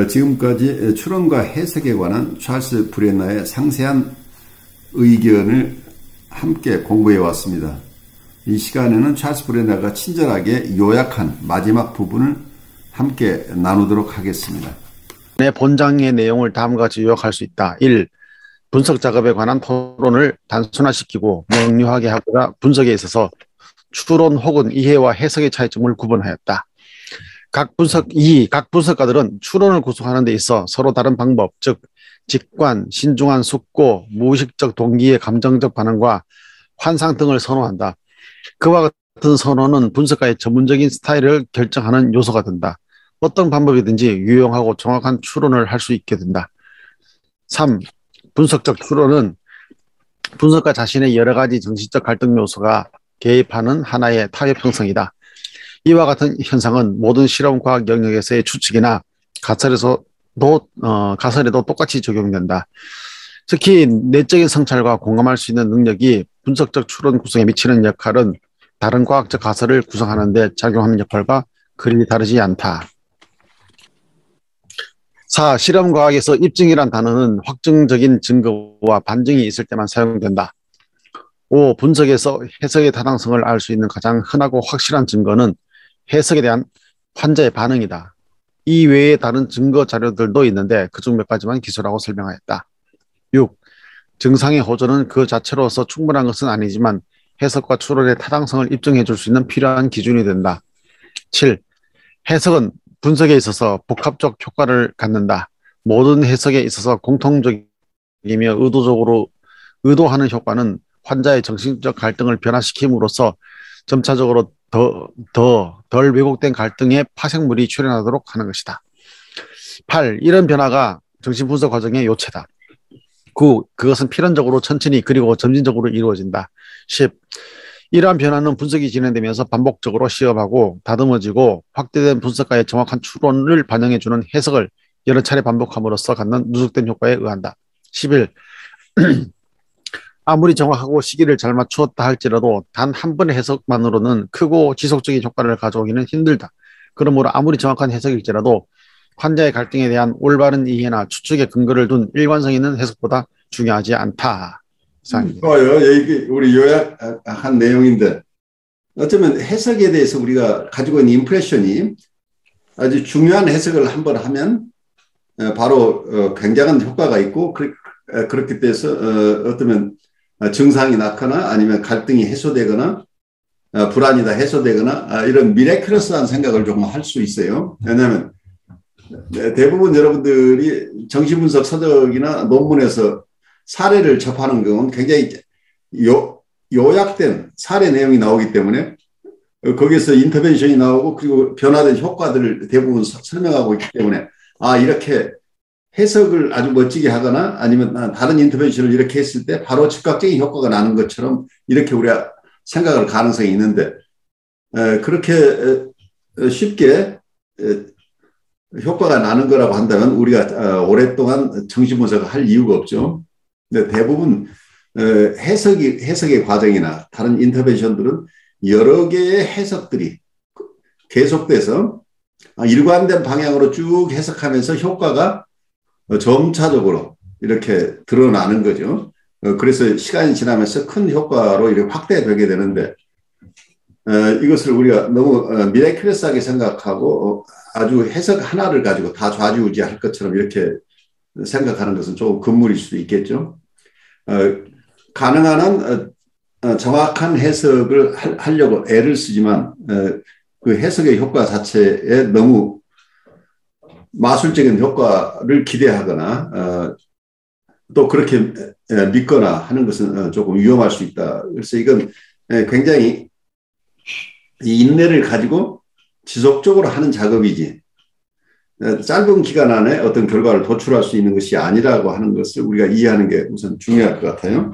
지금까지 추론과 해석에 관한 찰스 브레너의 상세한 의견을 함께 공부해 왔습니다. 이 시간에는 찰스 브레너가 친절하게 요약한 마지막 부분을 함께 나누도록 하겠습니다. 본장의 내용을 다음과 같이 요약할 수 있다. 1. 분석 작업에 관한 토론을 단순화시키고 명료하게 하고자 분석에 있어서 추론 혹은 이해와 해석의 차이점을 구분하였다. 각 분석가들은 추론을 구성하는 데 있어 서로 다른 방법, 즉 직관, 신중한 숙고, 무의식적 동기의 감정적 반응과 환상 등을 선호한다. 그와 같은 선호는 분석가의 전문적인 스타일을 결정하는 요소가 된다. 어떤 방법이든지 유용하고 정확한 추론을 할 수 있게 된다. 3. 분석적 추론은 분석가 자신의 여러 가지 정신적 갈등 요소가 개입하는 하나의 타협 형성이다. 이와 같은 현상은 모든 실험과학 영역에서의 추측이나 가설에도 똑같이 적용된다. 특히 내적인 성찰과 공감할 수 있는 능력이 분석적 추론 구성에 미치는 역할은 다른 과학적 가설을 구성하는 데 작용하는 역할과 그리 다르지 않다. 4. 실험과학에서 입증이란 단어는 확정적인 증거와 반증이 있을 때만 사용된다. 5. 분석에서 해석의 타당성을 알 수 있는 가장 흔하고 확실한 증거는 해석에 대한 환자의 반응이다. 이 외에 다른 증거 자료들도 있는데 그중 몇 가지만 기술하고 설명하였다. 6. 증상의 호전은 그 자체로서 충분한 것은 아니지만 해석과 추론의 타당성을 입증해 줄 수 있는 필요한 기준이 된다. 7. 해석은 분석에 있어서 복합적 효과를 갖는다. 모든 해석에 있어서 공통적이며 의도하는 효과는 환자의 정신적 갈등을 변화시킴으로써 점차적으로 덜 왜곡된 갈등의 파생물이 출현하도록 하는 것이다. 8. 이런 변화가 정신분석 과정의 요체다. 9. 그것은 필연적으로 천천히 그리고 점진적으로 이루어진다. 10. 이러한 변화는 분석이 진행되면서 반복적으로 시험하고 다듬어지고 확대된 분석가의 정확한 추론을 반영해주는 해석을 여러 차례 반복함으로써 갖는 누적된 효과에 의한다. 11. 아무리 정확하고 시기를 잘 맞추었다 할지라도 단 한 번의 해석만으로는 크고 지속적인 효과를 가져오기는 힘들다. 그러므로 아무리 정확한 해석일지라도 환자의 갈등에 대한 올바른 이해나 추측의 근거를 둔 일관성 있는 해석보다 중요하지 않다. 좋아요. 여기 우리 요약한 내용인데 어쩌면 해석에 대해서 우리가 가지고 있는 임프레션이 아주 중요한 해석을 한번 하면 바로 굉장한 효과가 있고 그렇게 돼서 어쩌면 증상이 낫거나 아니면 갈등이 해소되거나 불안이 다 해소되거나 이런 미래클러스한 생각을 조금 할 수 있어요. 왜냐하면 대부분 여러분들이 정신분석 서적이나 논문에서 사례를 접하는 경우는 굉장히 요약된 사례 내용이 나오기 때문에 거기서 인터벤션이 나오고 그리고 변화된 효과들을 대부분 설명하고 있기 때문에 이렇게 해석을 아주 멋지게 하거나 아니면 다른 인터벤션을 이렇게 했을 때 바로 즉각적인 효과가 나는 것처럼 이렇게 우리가 생각할 가능성이 있는데 그렇게 쉽게 효과가 나는 거라고 한다면 우리가 오랫동안 정신분석을 할 이유가 없죠. 근데 대부분 해석의 과정이나 다른 인터벤션들은 여러 개의 해석들이 계속돼서 일관된 방향으로 쭉 해석하면서 효과가 점차적으로 이렇게 드러나는 거죠. 그래서 시간이 지나면서 큰 효과로 이렇게 확대되게 되는데 이것을 우리가 너무 미라클러스하게 생각하고 아주 해석 하나를 가지고 다 좌지우지할 것처럼 이렇게 생각하는 것은 조금 금물일 수도 있겠죠. 가능한 한 정확한 해석을 하려고 애를 쓰지만 그 해석의 효과 자체에 너무 마술적인 효과를 기대하거나 또 그렇게 믿거나 하는 것은 조금 위험할 수 있다. 그래서 이건 굉장히 인내를 가지고 지속적으로 하는 작업이지 짧은 기간 안에 어떤 결과를 도출할 수 있는 것이 아니라고 하는 것을 우리가 이해하는 게 우선 중요할 것 같아요.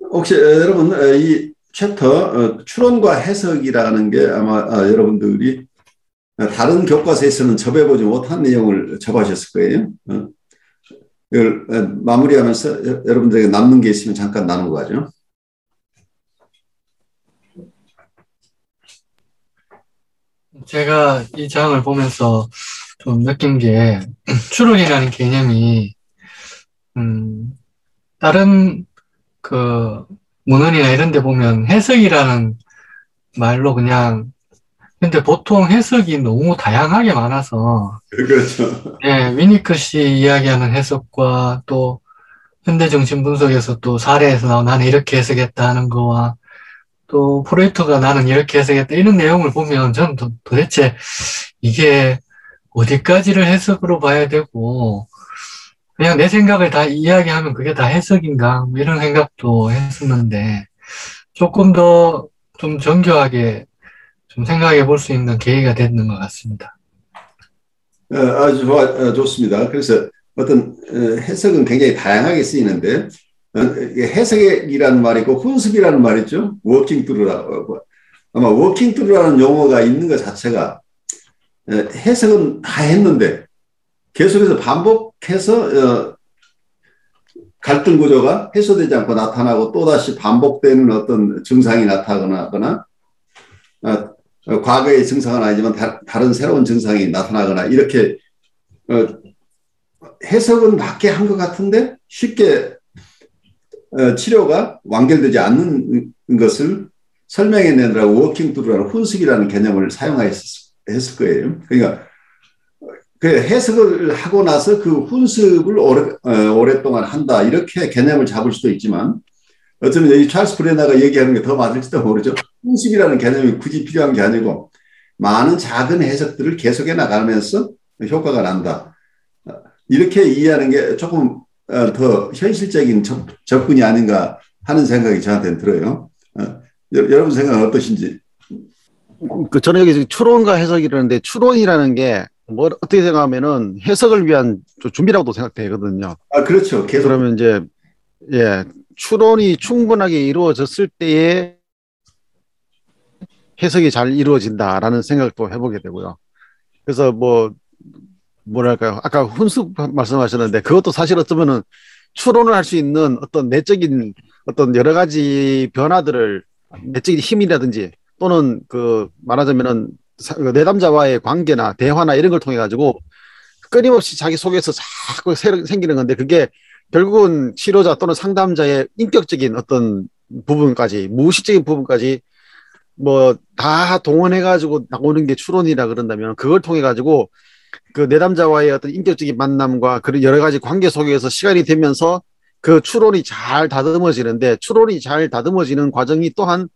혹시 여러분 이 챕터 추론과 해석이라는 게 아마 여러분들이 다른 교과서에서는 접해보지 못한 내용을 접하셨을 거예요. 이걸 마무리하면서 여러분들에게 남는 게 있으면 잠깐 나누고 가죠. 제가 이 장을 보면서 좀 느낀 게 추론이라는 개념이 다른 그 문헌이나 이런 데 보면 해석이라는 말로 그냥 근데 보통 해석이 너무 다양하게 많아서 그렇죠. 예, 위니크시 이야기하는 해석과 또 현대 정신 분석에서 또 사례에서 나온 나는 이렇게 해석했다 하는 거와 또 프로이트가 나는 이렇게 해석했다 이런 내용을 보면 저는 도대체 이게 어디까지를 해석으로 봐야 되고 그냥 내 생각을 다 이야기하면 그게 다 해석인가 뭐 이런 생각도 했었는데 조금 더 좀 정교하게 좀 생각해 볼 수 있는 계기가 됐는 것 같습니다. 아주 좋습니다. 그래서 어떤 해석은 굉장히 다양하게 쓰이는데 해석이라는 말이 있고 훈습이라는 말이 있죠. 워킹 트루라고. 아마 워킹 트루라는 용어가 있는 것 자체가 해석은 다 했는데 계속해서 반복해서 갈등 구조가 해소되지 않고 나타나고 또다시 반복되는 어떤 증상이 나타나거나 과거의 증상은 아니지만 다른 새로운 증상이 나타나거나 이렇게 해석은 맞게 한 것 같은데 쉽게 치료가 완결되지 않는 것을 설명해내느라고 워킹 트루라는 훈습이라는 개념을 사용했을 거예요. 그러니까 그 해석을 하고 나서 그 훈습을 오랫동안 한다 이렇게 개념을 잡을 수도 있지만 어쩌면 여기 찰스 브레너가 얘기하는 게 더 맞을지도 모르죠. 훈습이라는 개념이 굳이 필요한 게 아니고 많은 작은 해석들을 계속해 나가면서 효과가 난다. 이렇게 이해하는 게 조금 더 현실적인 접근이 아닌가 하는 생각이 저한테는 들어요. 여러분 생각은 어떠신지? 저는 여기 추론과 해석이라는데 추론이라는 게 뭐 어떻게 생각하면은 해석을 위한 준비라고도 생각되거든요. 그렇죠. 계속. 그러면 이제 예, 추론이 충분하게 이루어졌을 때에 해석이 잘 이루어진다라는 생각도 해보게 되고요. 그래서 뭐랄까요? 아까 훈수 말씀하셨는데 그것도 사실 어쩌면은 추론을 할 수 있는 어떤 내적인 어떤 여러 가지 변화들을 내적인 힘이라든지 또는 말하자면은 내담자와의 관계나 대화나 이런 걸 통해 가지고 끊임없이 자기 속에서 자꾸 생기는 건데 그게 결국은 치료자 또는 상담자의 인격적인 어떤 부분까지 무의식적인 부분까지 다 동원해 가지고 나오는 게 추론이라 그런다면 그걸 통해 가지고 그 내담자와의 어떤 인격적인 만남과 그런 여러 가지 관계 속에서 시간이 되면서 그 추론이 잘 다듬어지는데 추론이 잘 다듬어지는 과정이 또한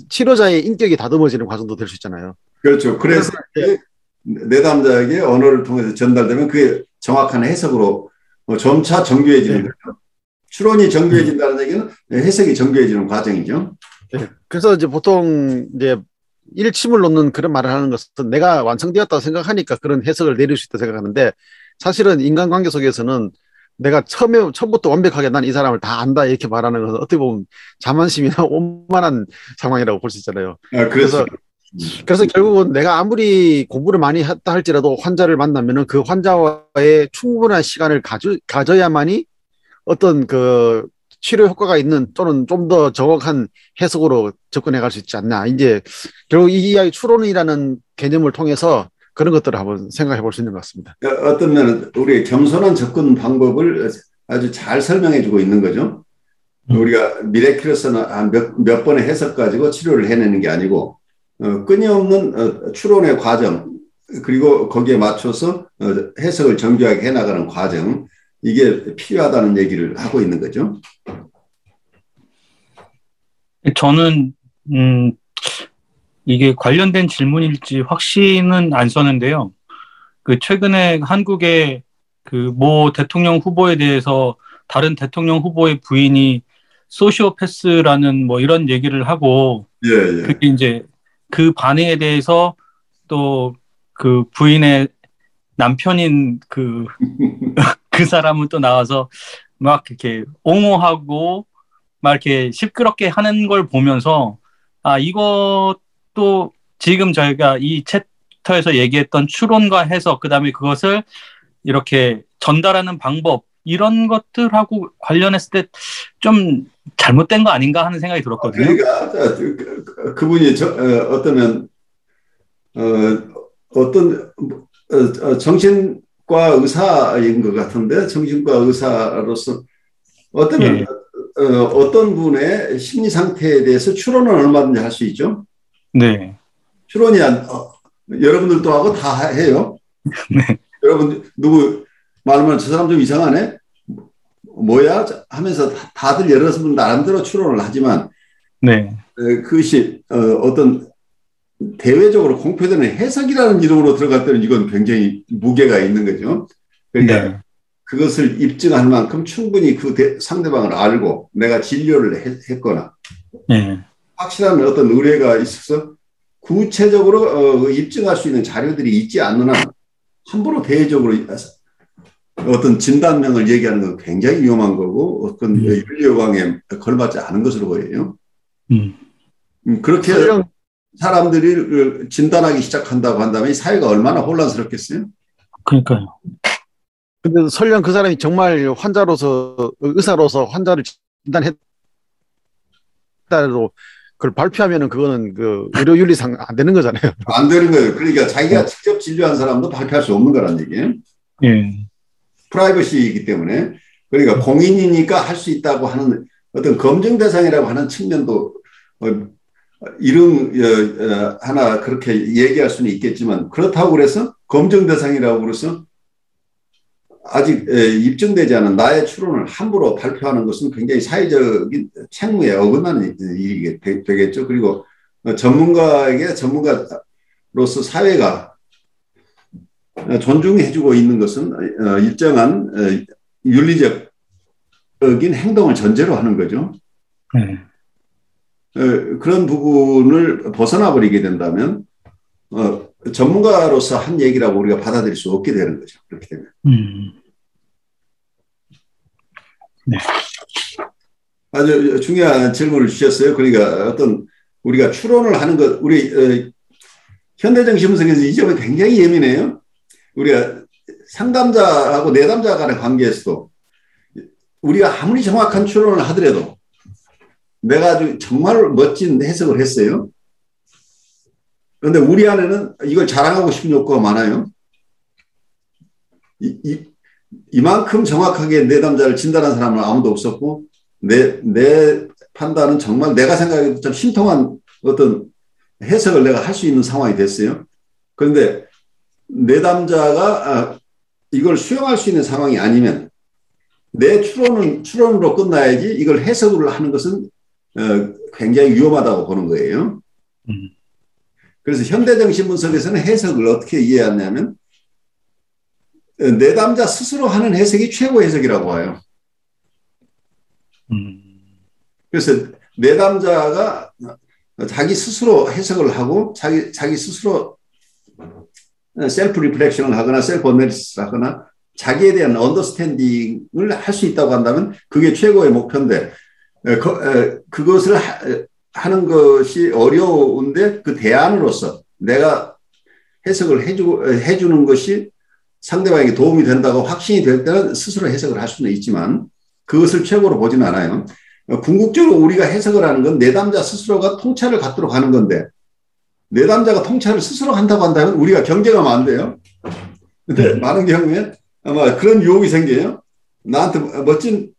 치료자의 인격이 다듬어지는 과정도 될 수 있잖아요. 그렇죠. 그래서 내담자에게 언어를 통해서 전달되면 그게 정확한 해석으로 점차 정교해지는 거죠. 추론이 정교해진다는 얘기는 해석이 정교해지는 과정이죠. 네. 그래서 이제 보통 이제 일침을 놓는 그런 말을 하는 것은 내가 완성되었다고 생각하니까 그런 해석을 내릴 수 있다고 생각하는데 사실은 인간관계 속에서는 내가 처음부터 완벽하게 난 이 사람을 다 안다 이렇게 말하는 것은 어떻게 보면 자만심이나 오만한 상황이라고 볼 수 있잖아요. 그래서 결국은 내가 아무리 공부를 많이 했다 할지라도 환자를 만나면은 그 환자와의 충분한 시간을 가져야만이 어떤 치료 효과가 있는 또는 좀 더 정확한 해석으로 접근해 갈 수 있지 않나. 이제 결국 이 이야기 추론이라는 개념을 통해서 그런 것들을 한번 생각해 볼 수 있는 것 같습니다. 어떤 면은 우리의 겸손한 접근 방법을 아주 잘 설명해 주고 있는 거죠. 우리가 미래클로서는 한 몇 번의 해석 가지고 치료를 해내는 게 아니고 끊임없는 추론의 과정 그리고 거기에 맞춰서 해석을 정교하게 해나가는 과정 이게 필요하다는 얘기를 하고 있는 거죠. 저는 이게 관련된 질문일지 확신은 안 썼는데요. 최근에 한국의 모 대통령 후보에 대해서 다른 대통령 후보의 부인이 소시오패스라는 이런 얘기를 하고 그게 이제 그 반응에 대해서 또 그 부인의 남편인 그 사람은 또 나와서 막 이렇게 옹호하고 막 이렇게 시끄럽게 하는 걸 보면서 이것도 지금 저희가 이 챕터에서 얘기했던 추론과 해석 그다음에 그것을 이렇게 전달하는 방법 이런 것들하고 관련했을 때 좀 잘못된 거 아닌가 하는 생각이 들었거든요. 그러니까 그분이 어떠면 어떤 정신과 의사인 것 같은데 정신과 의사로서 어떤 어떤 분의 심리 상태에 대해서 추론은 얼마든지 할 수 있죠. 네. 추론이 여러분들도 하고 다 해요. 네. 여러분 누구 말하면 저 사람 좀 이상하네. 뭐야 하면서 다들 여러분 나름대로 추론을 하지만 네. 그것이 어떤 대외적으로 공표되는 해석이라는 이름으로 들어갈 때는 이건 굉장히 무게가 있는 거죠. 그러니까 네. 그것을 입증할 만큼 충분히 그 상대방을 알고 내가 진료를 했거나 네. 확실한 어떤 의뢰가 있어서 구체적으로 입증할 수 있는 자료들이 있지 않는 한 함부로 대외적으로 어떤 진단명을 얘기하는 건 굉장히 위험한 거고 어떤 윤리요강에 걸맞지 않은 것으로 보여요. 그렇게 사람들이 진단하기 시작한다고 한다면 이 사회가 얼마나 혼란스럽겠어요? 그러니까요. 근데 설령 그 사람이 정말 의사로서 환자를 진단했다로 그걸 발표하면은 그거는 그 의료윤리상 안 되는 거잖아요. 안 되는 거예요. 그러니까 자기가 직접 진료한 사람도 발표할 수 없는 거란 얘기예요. 예. 프라이버시이기 때문에 그러니까 공인이니까 할 수 있다고 하는 어떤 검증 대상이라고 하는 측면도 이름 하나 그렇게 얘기할 수는 있겠지만 그렇다고 그래서 검증 대상이라고 그래서 아직 입증되지 않은 나의 추론을 함부로 발표하는 것은 굉장히 사회적인 책무에 어긋나는 일이 되겠죠. 그리고 전문가로서 사회가 존중해주고 있는 것은 일정한 윤리적인 행동을 전제로 하는 거죠. 그런 부분을 벗어나 버리게 된다면 전문가로서 한 얘기라고 우리가 받아들일 수 없게 되는 거죠. 그렇게 되면. 네. 아주 중요한 질문을 주셨어요. 그러니까 어떤 우리가 추론을 하는 것, 우리 현대정신분석에서 이 점이 굉장히 예민해요. 우리가 상담자하고 내담자 간의 관계에서도 우리가 아무리 정확한 추론을 하더라도 내가 아주 정말 멋진 해석을 했어요. 그런데 우리 안에는 이걸 자랑하고 싶은 욕구가 많아요. 이만큼 정확하게 내담자를 진단한 사람은 아무도 없었고 내 판단은 정말 내가 생각해도 좀 신통한 어떤 해석을 내가 할 수 있는 상황이 됐어요. 그런데 내담자가 이걸 수용할 수 있는 상황이 아니면 내 추론으로 끝나야지 이걸 해석을 하는 것은 굉장히 위험하다고 보는 거예요. 그래서 현대정신분석에서는 해석을 어떻게 이해하냐면 내담자 스스로 하는 해석이 최고 해석이라고 봐요. 그래서 내담자가 자기 스스로 해석을 하고 자기 스스로 셀프 리플렉션을 하거나 셀프 어널리시스를 하거나 자기에 대한 언더스탠딩을 할 수 있다고 한다면 그게 최고의 목표인데 그것을 하는 것이 어려운데 그 대안으로서 내가 해석을 해주는 것이 상대방에게 도움이 된다고 확신이 될 때는 스스로 해석을 할 수는 있지만 그것을 최고로 보지는 않아요. 궁극적으로 우리가 해석을 하는 건 내담자 스스로가 통찰을 갖도록 하는 건데 내담자가 통찰을 스스로 한다고 한다면 우리가 경쟁하면 안 돼요. 근데 많은 경우에 아마 그런 유혹이 생겨요. 나한테 멋진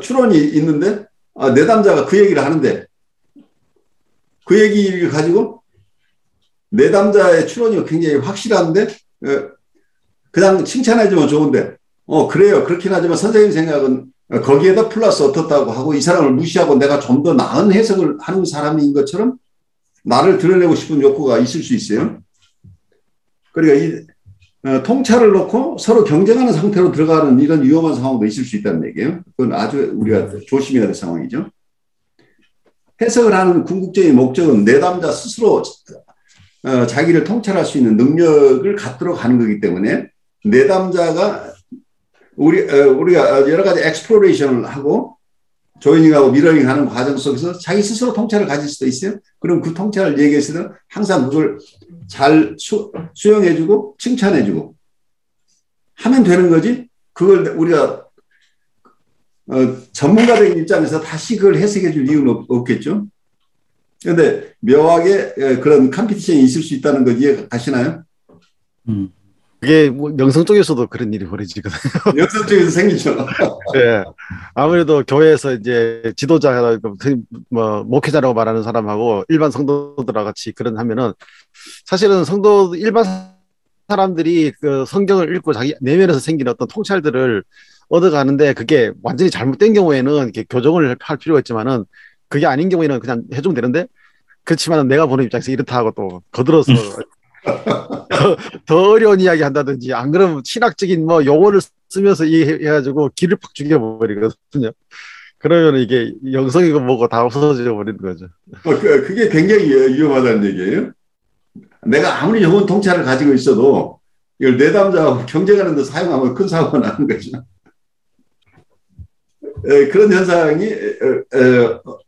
추론이 있는데 내담자가 그 얘기를 하는데 그 얘기를 가지고 내담자의 추론이 굉장히 확실한데 그냥 칭찬해주면 좋은데 그래요. 그렇긴 하지만 선생님 생각은 거기에다 플러스 어떻다고 하고 이 사람을 무시하고 내가 좀 더 나은 해석을 하는 사람인 것처럼 나를 드러내고 싶은 욕구가 있을 수 있어요. 그러니까 통찰을 놓고 서로 경쟁하는 상태로 들어가는 이런 위험한 상황도 있을 수 있다는 얘기예요. 그건 아주 우리가 조심해야 될 상황이죠. 해석을 하는 궁극적인 목적은 내담자 스스로 자기를 통찰할 수 있는 능력을 갖도록 하는 거기 때문에 내담자가 우리가 여러 가지 엑스플로레이션을 하고 조이닝하고 미러링 하는 과정 속에서 자기 스스로 통찰을 가질 수도 있어요. 그럼 그 통찰을 얘기해서는 항상 그걸 잘 수용해주고 칭찬해주고 하면 되는 거지. 그걸 우리가 전문가적인 입장에서 다시 그걸 해석해 줄 이유는 없겠죠. 그런데 묘하게 그런 컴피티션이 있을 수 있다는 거 이해가시나요? 그게 뭐 영성 쪽에서도 그런 일이 벌어지거든요. 영성 쪽에서 생기죠. 예. 아무래도 교회에서 이제 지도자, 뭐, 목회자라고 말하는 사람하고 일반 성도들하고 같이 그런 하면은 사실은 일반 사람들이 그 성경을 읽고 자기 내면에서 생긴 어떤 통찰들을 얻어가는데 그게 완전히 잘못된 경우에는 이렇게 교정을 할 필요가 있지만은 그게 아닌 경우에는 그냥 해주면 되는데 그렇지만 내가 보는 입장에서 이렇다 하고 또 거들어서 더 어려운 이야기 한다든지 안 그러면 신학적인 뭐 용어를 쓰면서 이해해가지고 기를 팍 죽여버리거든요. 그러면 이게 영성이고 뭐고 다 없어져 버리는 거죠. 그게 굉장히 위험하다는 얘기예요. 내가 아무리 영혼 통찰을 가지고 있어도 이걸 내담자하고 경쟁하는 데 사용하면 큰 사고가 나는 거죠. 그런 현상이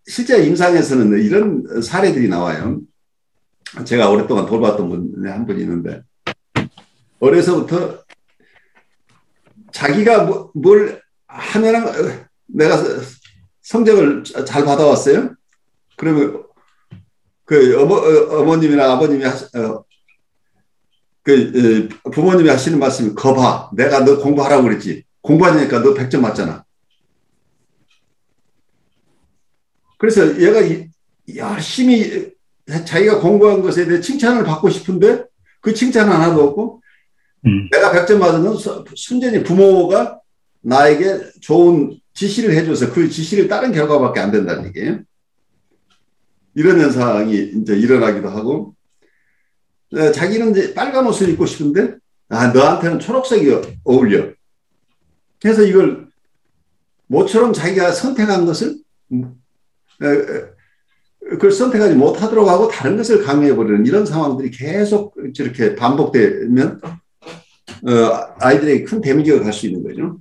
실제 임상에서는 이런 사례들이 나와요. 제가 오랫동안 돌봤던 분에 한 분이 있는데 어려서부터 자기가 뭘 하면 내가 성적을 잘 받아왔어요. 그러면 그 어머님이나 아버님이 부모님이 하시는 말씀이 거봐 내가 너 공부하라고 그랬지 공부하니까 너 100점 맞잖아. 그래서 얘가 열심히 자기가 공부한 것에 대해 칭찬을 받고 싶은데 그 칭찬 하나도 없고 내가 100점 맞으면 순전히 부모가 나에게 좋은 지시를 해줘서 그 지시를 따른 결과밖에 안 된다는 얘기예요. 이런 현상이 이제 일어나기도 하고 자기는 이제 빨간 옷을 입고 싶은데 너한테는 초록색이 어울려. 그래서 이걸 모처럼 자기가 선택한 것을 그걸 선택하지 못하도록 하고 다른 것을 강요해버리는 이런 상황들이 계속 이렇게 반복되면 아이들에게 큰 데미지가 갈 수 있는 거죠.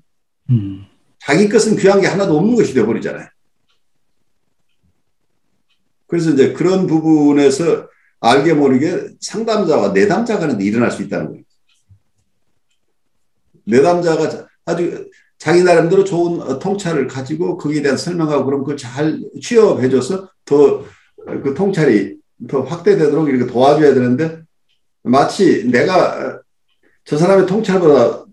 자기 것은 귀한 게 하나도 없는 것이 되어버리잖아요. 그래서 이제 그런 부분에서 알게 모르게 상담자와 내담자 간에 일어날 수 있다는 거예요. 내담자가 아주 자기 나름대로 좋은 통찰을 가지고 거기에 대한 설명하고 그럼 그걸 잘 취업해줘서 더 그 통찰이 더 확대되도록 이렇게 도와줘야 되는데 마치 내가 저 사람의 통찰보다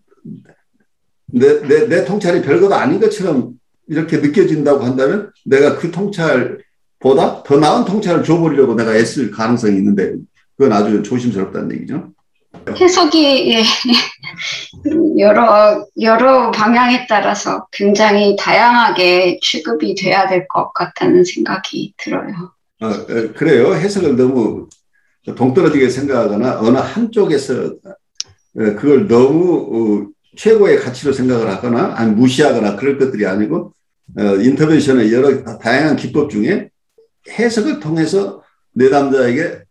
내 통찰이 별것도 아닌 것처럼 이렇게 느껴진다고 한다면 내가 그 통찰보다 더 나은 통찰을 줘버리려고 내가 애쓸 가능성이 있는데 그건 아주 조심스럽다는 얘기죠. 해석이 여러 방향에 따라서 굉장히 다양하게 취급이 돼야 될 것 같다는 생각이 들어요. 그래요. 해석을 너무 동떨어지게 생각하거나 어느 한쪽에서 그걸 너무 최고의 가치로 생각을 하거나 아니 무시하거나 그럴 것들이 아니고 인터벤션의 여러 다양한 기법 중에 해석을 통해서 내담자에게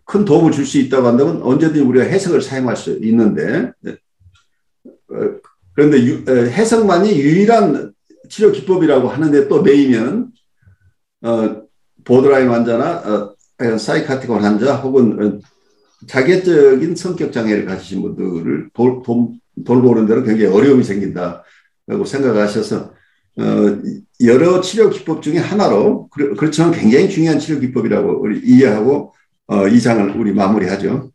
큰 도움을 줄 수 있다고 한다면 언제든지 우리가 해석을 사용할 수 있는데 그런데 해석만이 유일한 치료 기법이라고 하는데 또 매이면 보드라인 환자나 사이카틱 환자 혹은 자객적인 성격 장애를 가지신 분들을 돌보는 데로 굉장히 어려움이 생긴다고 생각하셔서 여러 치료 기법 중에 하나로 그렇지만 굉장히 중요한 치료 기법이라고 우리 이해하고 이 장을 우리 마무리하죠.